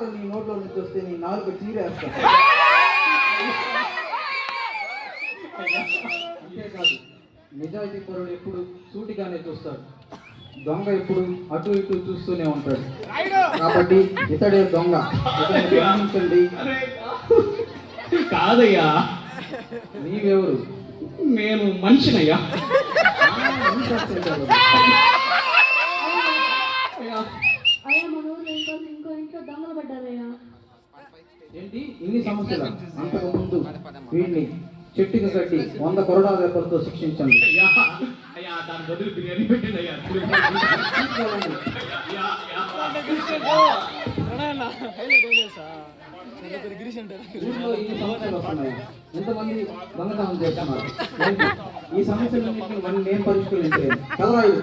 మాటలు నీ నోట్లో నుంచి వస్తే నీ నాలుగు చీరేస్తా. అంతేకాదు, నిజాయితీ పరుడు ఎప్పుడు సూటిగానే చూస్తాడు, దొంగ ఎప్పుడు అటు ఇటు చూస్తూనే ఉంటాడు. కాబట్టి ఇతడే దొంగ, ఇతన్ని గమనించండి. కాదయ్యా, నీవెవరు? నేను మనిషినయ్యా. అయ్యా మన ఊళ్ళో ఇంకో ఇంట్లో దొంగలు పడ్డారయ్యా. ఏంటి ఇన్ని సమస్యలు? అంతకు ముందు వీడిని చెట్టుకి కట్టి 100 కొరడా దెబ్బలతో శిక్షించండి. అయ్యా అయ్యా, దాని బదులు బిర్యానీ పెట్టిందయ్యా. ఊళ్ళో ఇన్ని సమస్యలు వస్తున్నాయి, ఎంతమంది దొంగతనం చేస్తున్నారు? ఈ సమస్యలన్నింటినీ మనం నేను పరిష్కరించలేను.